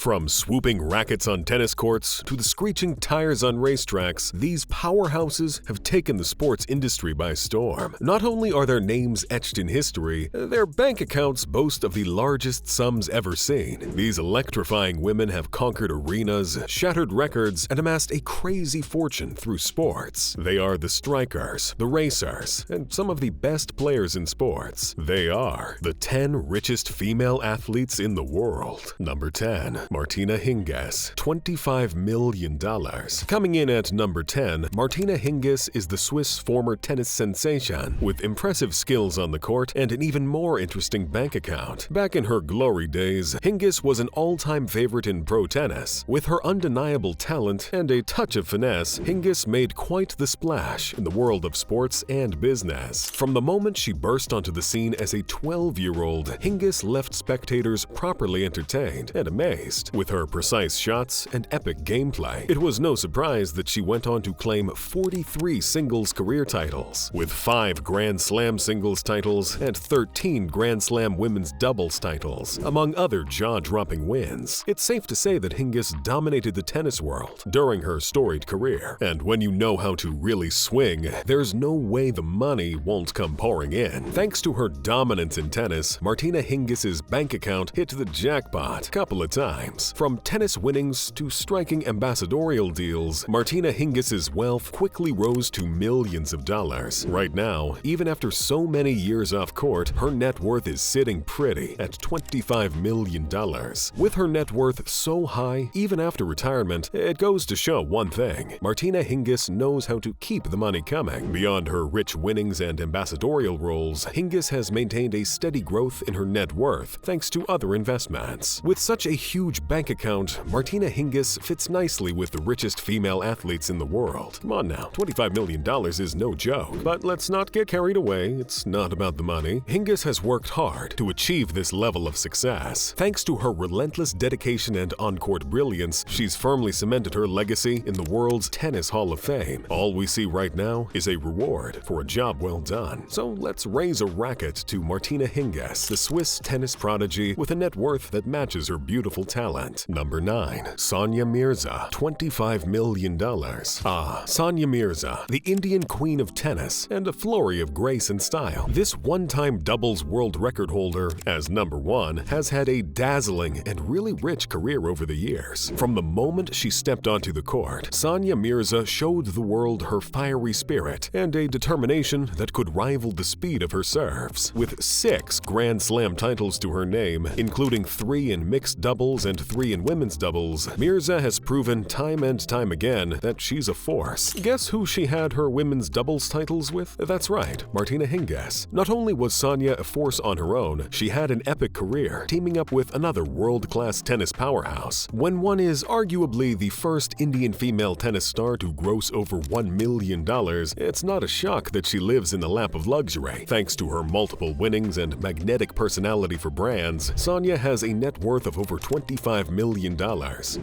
From swooping rackets on tennis courts to the screeching tires on racetracks, these powerhouses have taken the sports industry by storm. Not only are their names etched in history, their bank accounts boast of the largest sums ever seen. These electrifying women have conquered arenas, shattered records, and amassed a crazy fortune through sports. They are the strikers, the racers, and some of the best players in sports. They are the 10 richest female athletes in the world. Number 10. Martina Hingis, $25 million. Coming in at number 10, Martina Hingis is the Swiss former tennis sensation, with impressive skills on the court and an even more interesting bank account. Back in her glory days, Hingis was an all-time favorite in pro tennis. With her undeniable talent and a touch of finesse, Hingis made quite the splash in the world of sports and business. From the moment she burst onto the scene as a 12-year-old, Hingis left spectators properly entertained and amazed. With her precise shots and epic gameplay, it was no surprise that she went on to claim 43 singles career titles, with 5 Grand Slam singles titles and 13 Grand Slam women's doubles titles, among other jaw-dropping wins. It's safe to say that Hingis dominated the tennis world during her storied career, and when you know how to really swing, there's no way the money won't come pouring in. Thanks to her dominance in tennis, Martina Hingis's bank account hit the jackpot a couple of times. From tennis winnings to striking ambassadorial deals, Martina Hingis's wealth quickly rose to millions of dollars. Right now, even after so many years off court, her net worth is sitting pretty at $25 million. With her net worth so high, even after retirement, it goes to show one thing: Martina Hingis knows how to keep the money coming. Beyond her rich winnings and ambassadorial roles, Hingis has maintained a steady growth in her net worth thanks to other investments. With such a huge bank account, Martina Hingis fits nicely with the richest female athletes in the world. Come on now, $25 million is no joke. But let's not get carried away, it's not about the money. Hingis has worked hard to achieve this level of success. Thanks to her relentless dedication and on-court brilliance, she's firmly cemented her legacy in the world's Tennis Hall of Fame. All we see right now is a reward for a job well done. So let's raise a racket to Martina Hingis, the Swiss tennis prodigy with a net worth that matches her beautiful talent. Number 9. Sania Mirza, $25 million. Sania Mirza, the Indian queen of tennis and a flurry of grace and style. This one-time doubles world record holder, as number 1, has had a dazzling and really rich career over the years. From the moment she stepped onto the court, Sania Mirza showed the world her fiery spirit and a determination that could rival the speed of her serves. With 6 Grand Slam titles to her name, including 3 in mixed doubles and 3 in women's doubles, Mirza has proven time and time again that she's a force. Guess who she had her women's doubles titles with? That's right, Martina Hingis. Not only was Sania a force on her own, she had an epic career, teaming up with another world-class tennis powerhouse. When one is arguably the first Indian female tennis star to gross over $1 million, it's not a shock that she lives in the lap of luxury. Thanks to her multiple winnings and magnetic personality for brands, Sania has a net worth of over $25 million.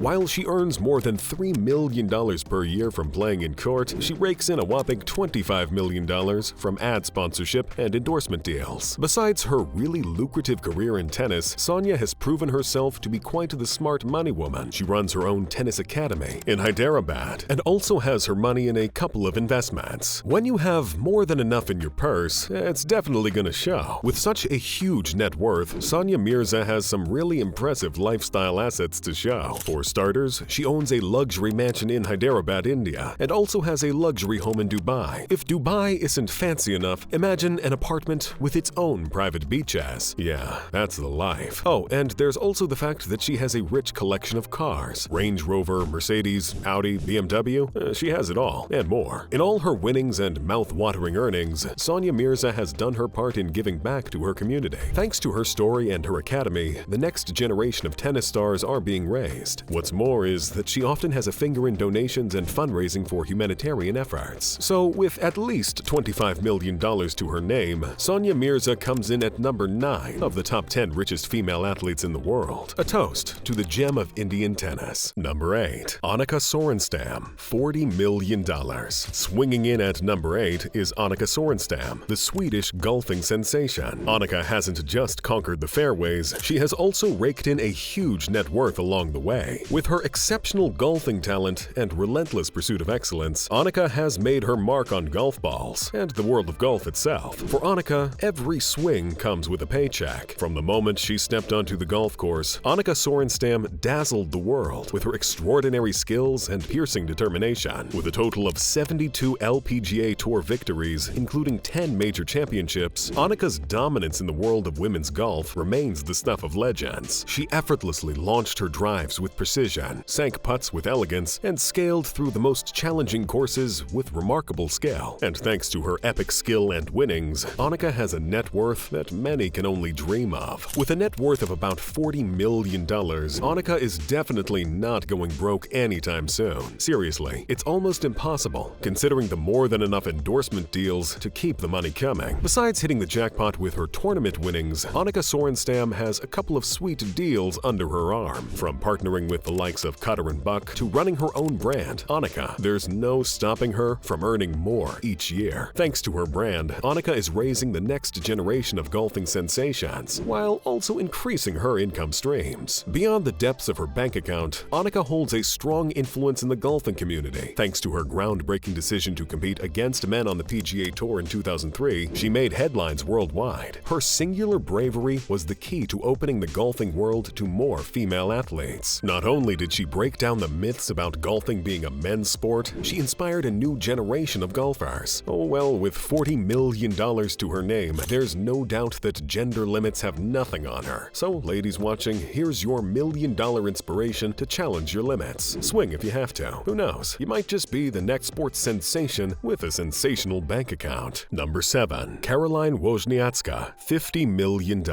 While she earns more than $3 million per year from playing in court, she rakes in a whopping $25 million from ad sponsorship and endorsement deals. Besides her really lucrative career in tennis, Sania has proven herself to be quite the smart money woman. She runs her own tennis academy in Hyderabad and also has her money in a couple of investments. When you have more than enough in your purse, it's definitely gonna show. With such a huge net worth, Sania Mirza has some really impressive lifestyle assets to show. For starters, she owns a luxury mansion in Hyderabad, India, and also has a luxury home in Dubai. If Dubai isn't fancy enough, imagine an apartment with its own private beaches. Yeah, that's the life. Oh, and there's also the fact that she has a rich collection of cars. Range Rover, Mercedes, Audi, BMW, she has it all, and more. In all her winnings and mouth-watering earnings, Sania Mirza has done her part in giving back to her community. Thanks to her story and her academy, the next generation of tennis stars are being raised. What's more is that she often has a finger in donations and fundraising for humanitarian efforts. So with at least $25 million to her name, Sania Mirza comes in at number 9 of the top 10 richest female athletes in the world. A toast to the gem of Indian tennis. Number 8. Annika Sorenstam, $40 million. Swinging in at number 8 is Annika Sorenstam, the Swedish golfing sensation. Annika hasn't just conquered the fairways, she has also raked in a huge huge net worth along the way. With her exceptional golfing talent and relentless pursuit of excellence, Annika has made her mark on golf balls and the world of golf itself. For Annika, every swing comes with a paycheck. From the moment she stepped onto the golf course, Annika Sorenstam dazzled the world with her extraordinary skills and piercing determination. With a total of 72 LPGA Tour victories, including 10 major championships, Annika's dominance in the world of women's golf remains the stuff of legends. She effortlessly launched her drives with precision, sank putts with elegance, and scaled through the most challenging courses with remarkable skill. And thanks to her epic skill and winnings, Annika has a net worth that many can only dream of. With a net worth of about $40 million, Annika is definitely not going broke anytime soon. Seriously, it's almost impossible, considering the more than enough endorsement deals to keep the money coming. Besides hitting the jackpot with her tournament winnings, Annika Sorenstam has a couple of sweet deals under her arm. From partnering with the likes of Cutter & Buck to running her own brand, Annika, there's no stopping her from earning more each year. Thanks to her brand, Annika is raising the next generation of golfing sensations, while also increasing her income streams. Beyond the depths of her bank account, Annika holds a strong influence in the golfing community. Thanks to her groundbreaking decision to compete against men on the PGA Tour in 2003, she made headlines worldwide. Her singular bravery was the key to opening the golfing world to more female athletes. Not only did she break down the myths about golfing being a men's sport, she inspired a new generation of golfers. Oh well, with $40 million to her name, there's no doubt that gender limits have nothing on her. So, ladies watching, here's your $1 million inspiration to challenge your limits. Swing if you have to. Who knows, you might just be the next sports sensation with a sensational bank account. Number 7. Caroline Wozniacka, $50 million.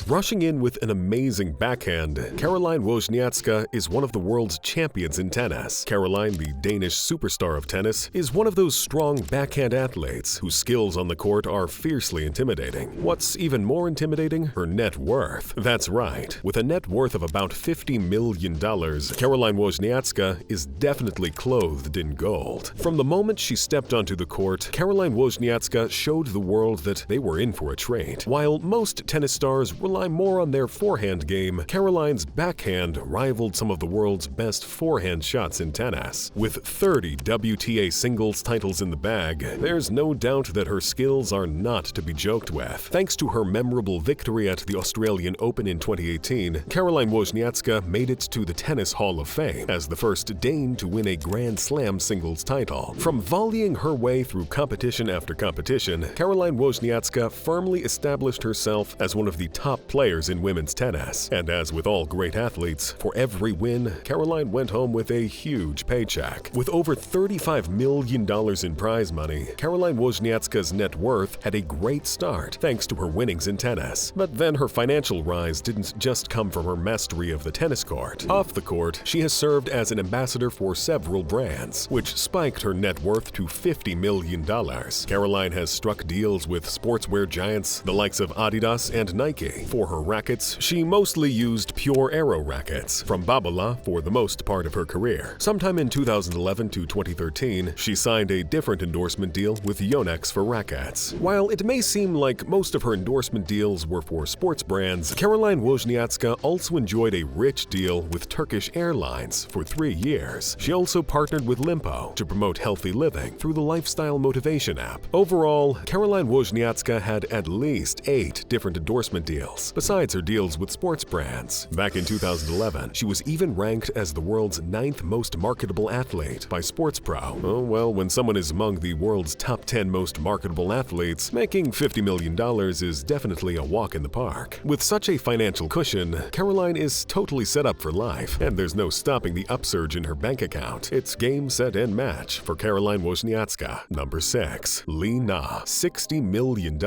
Rushing in with an amazing backhand, Caroline Wozniacka is one of the world's champions in tennis. Caroline, the Danish superstar of tennis, is one of those strong backhand athletes whose skills on the court are fiercely intimidating. What's even more intimidating? Her net worth. That's right. With a net worth of about $50 million, Caroline Wozniacka is definitely clothed in gold. From the moment she stepped onto the court, Caroline Wozniacka showed the world that they were in for a treat. While most tennis stars rely more on their forehand game, Caroline's backhand rivaled some of the world's best forehand shots in tennis. With 30 WTA singles titles in the bag, there's no doubt that her skills are not to be joked with. Thanks to her memorable victory at the Australian Open in 2018, Caroline Wozniacka made it to the Tennis Hall of Fame as the first Dane to win a Grand Slam singles title. From volleying her way through competition after competition, Caroline Wozniacka firmly established herself as one of the top players in women's tennis. And as with all great athletes, for every win, Caroline went home with a huge paycheck. With over $35 million in prize money, Caroline Wozniacka's net worth had a great start thanks to her winnings in tennis. But then her financial rise didn't just come from her mastery of the tennis court. Off the court, she has served as an ambassador for several brands, which spiked her net worth to $50 million. Caroline has struck deals with sportswear giants, the likes of Adidas and Nike. For her rackets, she mostly used pure aero rackets from Babolat for the most part of her career. Sometime in 2011 to 2013, she signed a different endorsement deal with Yonex for rackets. While it may seem like most of her endorsement deals were for sports brands, Caroline Wozniacka also enjoyed a rich deal with Turkish Airlines for 3 years. She also partnered with Limpo to promote healthy living through the lifestyle motivation app. Overall, Caroline Wozniacka had at least 8 different endorsement deals, besides her deals with sports brands. Back in 2011, she was even ranked as the world's 9th most marketable athlete by Sports Pro. Oh well, when someone is among the world's top 10 most marketable athletes, making $50 million is definitely a walk in the park. With such a financial cushion, Caroline is totally set up for life, and there's no stopping the upsurge in her bank account. It's game, set, and match for Caroline Wozniacka. Number 6. Li Na, $60 million.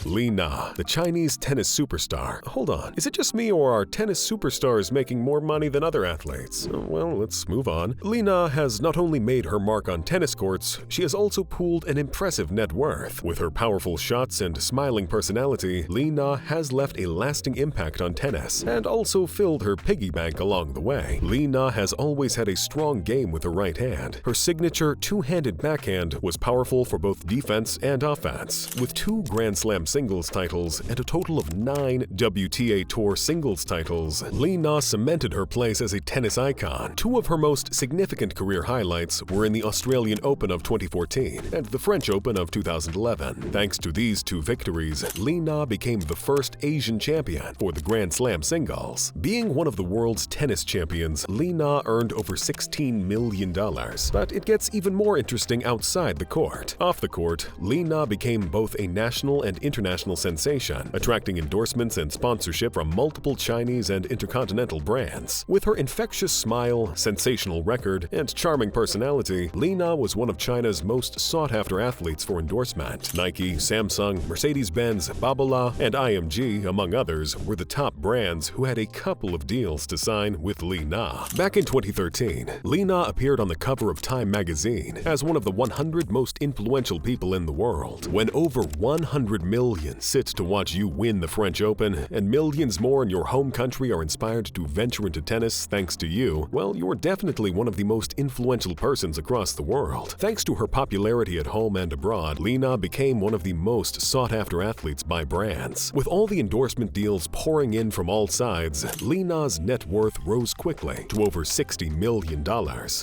Li Na, the Chinese tennis superstar. Hold on, is it just me or are tennis superstars making more money than other athletes? Well, let's move on. Li Na has not only made her mark on tennis courts, she has also pooled an impressive net worth. With her powerful shots and smiling personality, Li Na has left a lasting impact on tennis and also filled her piggy bank along the way. Li Na has always had a strong game with her right hand. Her signature two-handed backhand was powerful for both defense and offense. With 2 Grand Slam singles titles and a total of 9 WTA Tour singles titles, Li Na cemented her place as a tennis icon. Two of her most significant career highlights were in the Australian Open of 2014 and the French Open of 2011. Thanks to these two victories, Li Na became the first Asian champion for the Grand Slam singles. Being one of the world's tennis champions, Li Na earned over $16 million. But it gets even more interesting outside the court. Off the court, Li Na became both a national and international sensation, attracting endorsements and sponsorship from multiple Chinese and intercontinental brands. With her infectious smile, sensational record, and charming personality, Li Na was one of China's most sought-after athletes for endorsement. Nike, Samsung, Mercedes-Benz, Babolat, and IMG, among others, were the top brands who had a couple of deals to sign with Li Na. Back in 2013, Li Na appeared on the cover of Time magazine as one of the 100 most influential people in the world. When over 100 million sit to watch you win the French Open and millions more in your home country are inspired to venture into tennis thanks to you, well, you're definitely one of the most influential persons across the world. Thanks to her popularity at home and abroad, Li Na became one of the most sought-after athletes by brands. With all the endorsement deals pouring in from all sides, Li Na's net worth rose quickly to over $60 million.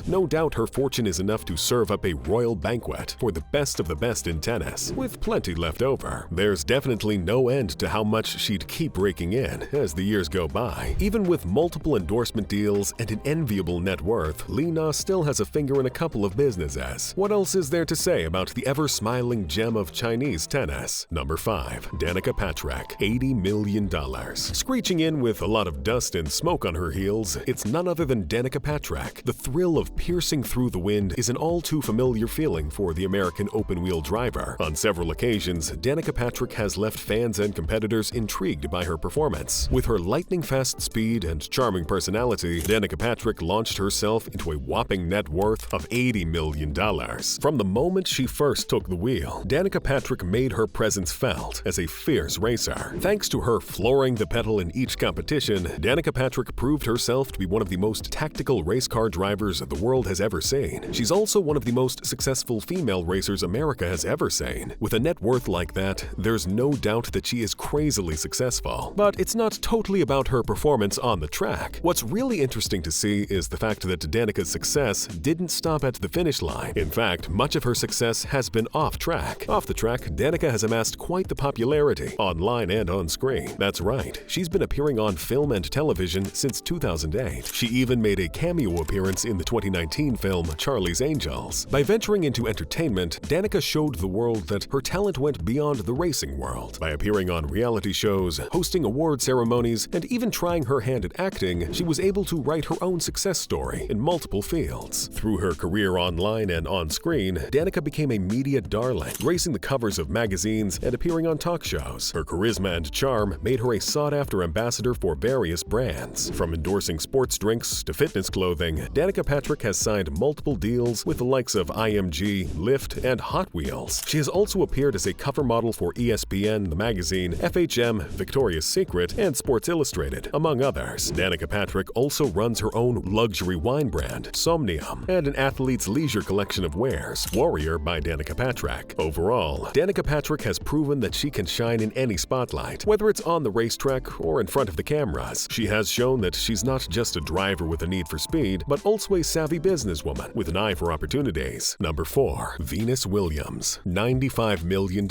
No doubt her fortune is enough to serve up a royal banquet for the best of the best in tennis, with plenty left over. There's definitely no end to how much she'd keep raking in as the years go by. Even with multiple endorsement deals and an enviable net worth, Li Na still has a finger in a couple of businesses. What else is there to say about the ever-smiling gem of Chinese tennis? Number 5. Danica Patrick, $80 million. Screeching in with a lot of dust and smoke on her heels, it's none other than Danica Patrick. The thrill of piercing through the wind is an all-too familiar feeling for the American open-wheel driver. On several occasions, Danica Patrick has left fans and competitors intrigued by her performance. With her lightning-fast speed and charming personality, Danica Patrick launched herself into a whopping net worth of $80 million. From the moment she first took the wheel, Danica Patrick made her presence felt as a fierce racer. Thanks to her flooring the pedal in each competition, Danica Patrick proved herself to be one of the most tactical race car drivers the world has ever seen. She's also one of the most successful female racers America has ever seen. With a net worth like that, there's no doubt that she is crazily successful. But it's not totally about her performance on the track. What's really interesting to see is the fact that Danica's success didn't stop at the finish line. In fact, much of her success has been off track. Off the track, Danica has amassed quite the popularity, online and on screen. That's right, she's been appearing on film and television since 2008. She even made a cameo appearance in the 2019 film Charlie's Angels. By venturing into entertainment, Danica showed the world that her talent went beyond the racing world. By appearing on reality shows, hosting award ceremonies, and even trying her hand at acting, she was able to write her own success story in multiple fields. Through her career online and on screen, Danica became a media darling, gracing the covers of magazines and appearing on talk shows. Her charisma and charm made her a sought-after ambassador for various brands. From endorsing sports drinks to fitness clothing, Danica Patrick has signed multiple deals with the likes of IMG, Lyft, and Hot Wheels. She has also appeared as a cover model for ESPN, the magazine, FHM, Victoria's Secret, and Sports Illustrated, among others. Danica Patrick also runs her own luxury wine brand, Somnium, and an athlete's leisure collection of wares, Warrior by Danica Patrick. Overall, Danica Patrick has proven that she can shine in any spotlight, whether it's on the racetrack or in front of the cameras. She has shown that she's not just a driver with a need for speed, but also a savvy businesswoman with an eye for opportunities. Number 4. Venus Williams, $95 million.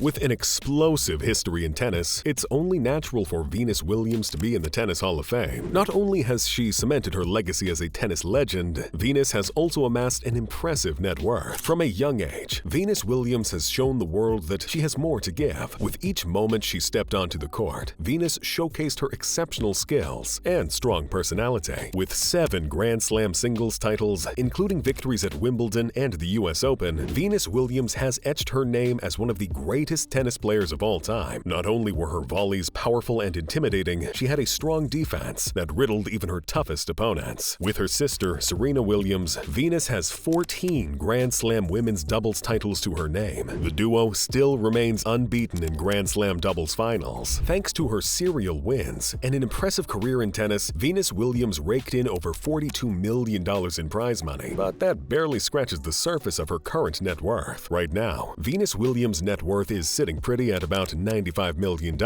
With an explosive history in tennis, it's only natural for Venus Williams to be in the Tennis Hall of Fame. Not only has she cemented her legacy as a tennis legend, Venus has also amassed an impressive net worth. From a young age, Venus Williams has shown the world that she has more to give. With each moment she stepped onto the court, Venus showcased her exceptional skills and strong personality. With 7 Grand Slam singles titles, including victories at Wimbledon and the US Open, Venus Williams has etched her name as one of the greatest tennis players of all time. Not only were her volleys powerful and intimidating, she had a strong defense that riddled even her toughest opponents. With her sister, Serena Williams, Venus has 14 Grand Slam women's doubles titles to her name. The duo still remains unbeaten in Grand Slam doubles finals. Thanks to her serial wins and an impressive career in tennis, Venus Williams raked in over $42 million in prize money, but that barely scratches the surface of her current net worth. Right now, Venus Williams' net worth is sitting pretty at about $95 million,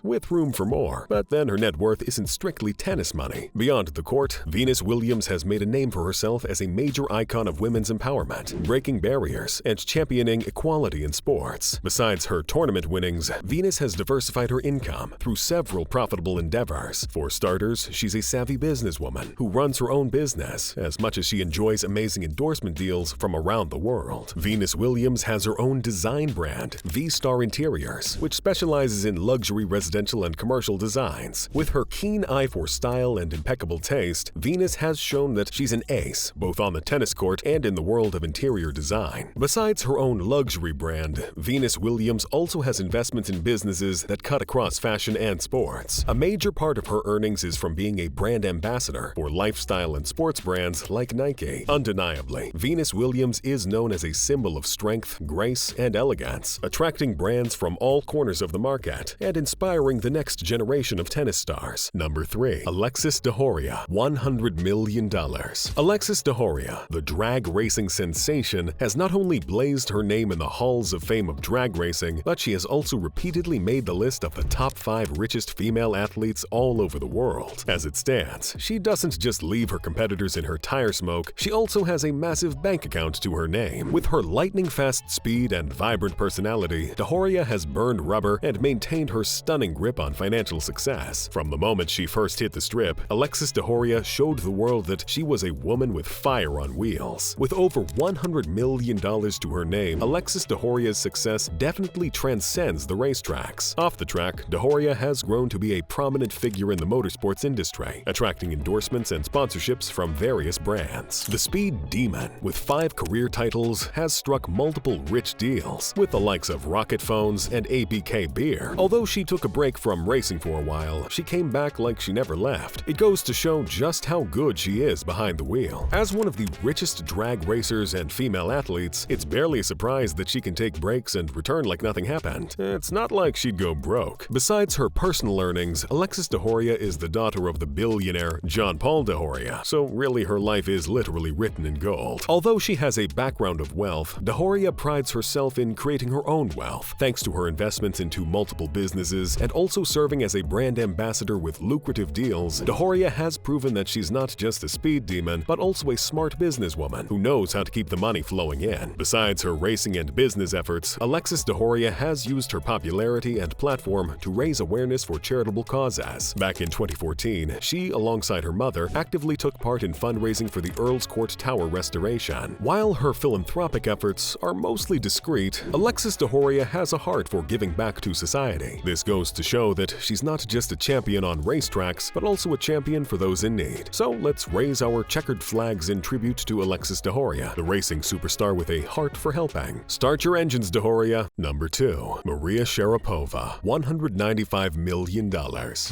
with room for more, but then her net worth worth isn't strictly tennis money. Beyond the court, Venus Williams has made a name for herself as a major icon of women's empowerment, breaking barriers and championing equality in sports. Besides her tournament winnings, Venus has diversified her income through several profitable endeavors. For starters, she's a savvy businesswoman who runs her own business as much as she enjoys amazing endorsement deals from around the world. Venus Williams has her own design brand, V-Star Interiors, which specializes in luxury residential and commercial designs. With her keen eye for style and impeccable taste, Venus has shown that she's an ace both on the tennis court and in the world of interior design. Besides her own luxury brand, Venus Williams also has investments in businesses that cut across fashion and sports. A major part of her earnings is from being a brand ambassador for lifestyle and sports brands like Nike. Undeniably, Venus Williams is known as a symbol of strength, grace, and elegance, attracting brands from all corners of the market and inspiring the next generation of tennis stars. Number 3. Alexis de Horia, $100 million. Alexis de Horia, the drag racing sensation, has not only blazed her name in the halls of fame of drag racing, but she has also repeatedly made the list of the top 5 richest female athletes all over the world. As it stands, she doesn't just leave her competitors in her tire smoke, she also has a massive bank account to her name. With her lightning-fast speed and vibrant personality, de Horia has burned rubber and maintained her stunning grip on financial success. From the moment she first hit the strip, Alexis de Horia showed the world that she was a woman with fire on wheels. With over $100 million to her name, Alexis de Horia's success definitely transcends the racetracks. Off the track, de Horia has grown to be a prominent figure in the motorsports industry, attracting endorsements and sponsorships from various brands. The Speed Demon, with 5 career titles, has struck multiple rich deals with the likes of Rocket Phones and ABK Beer. Although she took a break from racing for a while, she came back like she never left. It goes to show just how good she is behind the wheel. As one of the richest drag racers and female athletes, it's barely a surprise that she can take breaks and return like nothing happened. It's not like she'd go broke. Besides her personal earnings, Alexis de Horia is the daughter of the billionaire John Paul de Horia, so really her life is literally written in gold. Although she has a background of wealth, de Horia prides herself in creating her own wealth, thanks to her investments into multiple businesses and also serving as a brand ambassador with lucrative deals. De Horia has proven that she's not just a speed demon, but also a smart businesswoman who knows how to keep the money flowing in. Besides her racing and business efforts, Alexis de Horia has used her popularity and platform to raise awareness for charitable causes. Back in 2014, she, alongside her mother, actively took part in fundraising for the Earl's Court Tower restoration. While her philanthropic efforts are mostly discreet, Alexis de Horia has a heart for giving back to society. This goes to show that she's not just a champion on racetracks, but also a champion for those in need. So let's raise our checkered flags in tribute to Alexis de Horia, the racing superstar with a heart for helping. Start your engines, de Horia. Number 2. Maria Sharapova, $195 million.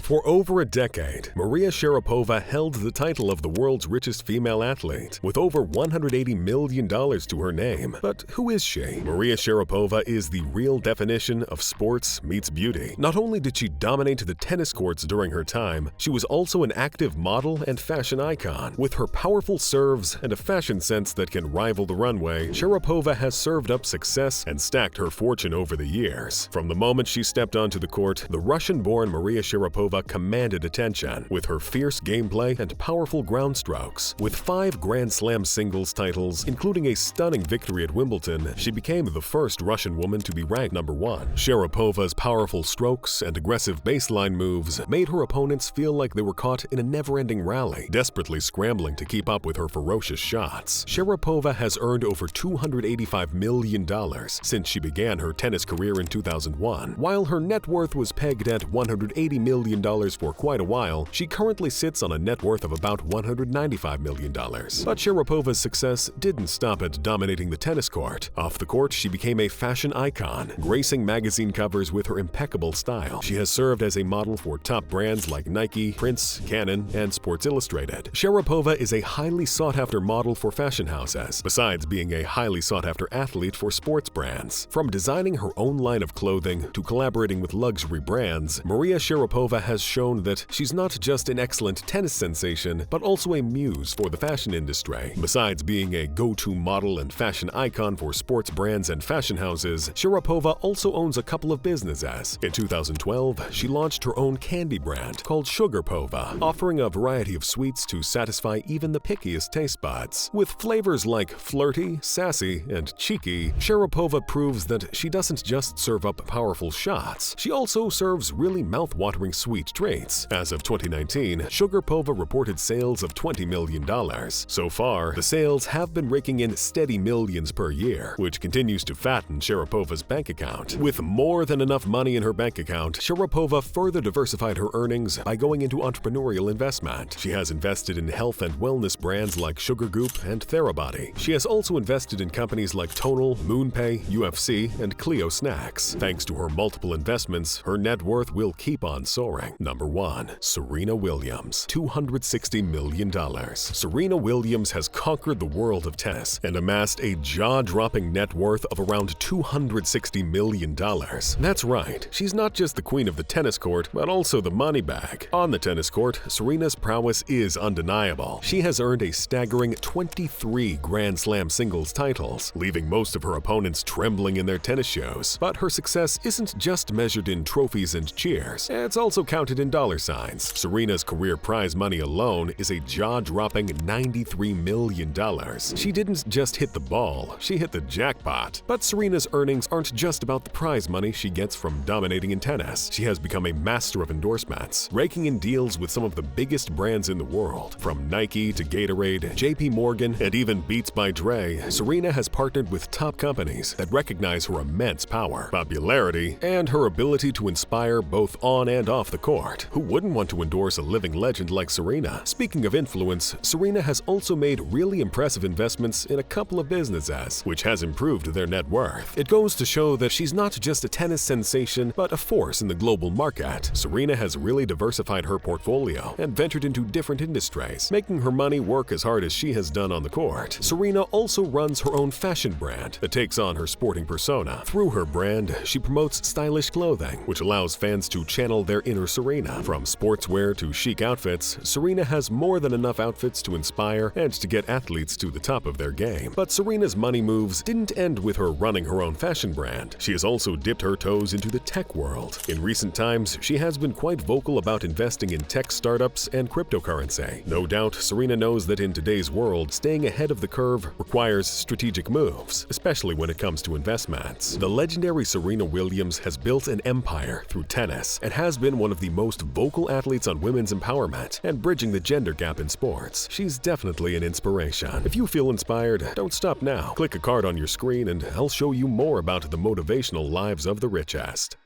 For over a decade, Maria Sharapova held the title of the world's richest female athlete, with over $180 million to her name. But who is she? Maria Sharapova is the real definition of sports meets beauty. Not only did she dominate the tennis courts during her time, she was also an active model and fashion icon. With her powerful serves and a fashion sense that can rival the runway, Sharapova has served up success and stacked her fortune over the years. From the moment she stepped onto the court, the Russian-born Maria Sharapova commanded attention with her fierce gameplay and powerful ground strokes. With 5 Grand Slam singles titles, including a stunning victory at Wimbledon, she became the first Russian woman to be ranked number 1. Sharapova's powerful strokes and aggressive baseline moves made her opponents feel like they were caught in a never-ending rally, desperately scrambling to keep up with her ferocious shots. Sharapova has earned over $285 million since she began her tennis career in 2001. While her net worth was pegged at $180 million for quite a while, she currently sits on a net worth of about $195 million. But Sharapova's success didn't stop at dominating the tennis court. Off the court, she became a fashion icon, gracing magazine covers with her impeccable style. She has served as a model for top brands like Nike, Prince, Canon, and Sports Illustrated. Sharapova is a highly sought-after model for fashion houses, besides being a highly sought-after athlete for sports brands. From designing her own line of clothing to collaborating with luxury brands, Maria Sharapova has shown that she's not just an excellent tennis sensation, but also a muse for the fashion industry. Besides being a go-to model and fashion icon for sports brands and fashion houses, Sharapova also owns a couple of businesses. In 2012, she launched her own candy brand brand called Sugarpova, offering a variety of sweets to satisfy even the pickiest taste buds. With flavors like flirty, sassy, and cheeky, Sharapova proves that she doesn't just serve up powerful shots, she also serves really mouth-watering sweet treats. As of 2019, Sugarpova reported sales of $20 million. So far, the sales have been raking in steady millions per year, which continues to fatten Sharapova's bank account. With more than enough money in her bank account, Sharapova further diversified her earnings by going into entrepreneurial investment. She has invested in health and wellness brands like Sugar Goop and Therabody. She has also invested in companies like Tonal, MoonPay, UFC, and Clio Snacks. Thanks to her multiple investments, her net worth will keep on soaring. Number 1. Serena Williams, $260 million. Serena Williams has conquered the world of tennis and amassed a jaw-dropping net worth of around $260 million. That's right, she's not just the queen of the tennis court, but also the money bag. On the tennis court, Serena's prowess is undeniable. She has earned a staggering 23 Grand Slam singles titles, leaving most of her opponents trembling in their tennis shoes. But her success isn't just measured in trophies and cheers, it's also counted in dollar signs. Serena's career prize money alone is a jaw-dropping $93 million. She didn't just hit the ball, she hit the jackpot. But Serena's earnings aren't just about the prize money she gets from dominating in tennis. She has become a master of endorsements, raking in deals with some of the biggest brands in the world. From Nike to Gatorade, JP Morgan, and even Beats by Dre, Serena has partnered with top companies that recognize her immense power, popularity, and her ability to inspire both on and off the court. Who wouldn't want to endorse a living legend like Serena? Speaking of influence, Serena has also made really impressive investments in a couple of businesses, which has improved their net worth. It goes to show that she's not just a tennis sensation, but a force in the global market. Serena has really diversified her portfolio and ventured into different industries, making her money work as hard as she has done on the court. Serena also runs her own fashion brand that takes on her sporting persona. Through her brand, she promotes stylish clothing, which allows fans to channel their inner Serena. From sportswear to chic outfits, Serena has more than enough outfits to inspire and to get athletes to the top of their game. But Serena's money moves didn't end with her running her own fashion brand. She has also dipped her toes into the tech world. In recent times, she has been quite vocal about investing in tech startups and cryptocurrency. No doubt, Serena knows that in today's world, staying ahead of the curve requires strategic moves, especially when it comes to investments. The legendary Serena Williams has built an empire through tennis and has been one of the most vocal athletes on women's empowerment and bridging the gender gap in sports. She's definitely an inspiration. If you feel inspired, don't stop now. Click a card on your screen and I'll show you more about the motivational lives of the richest.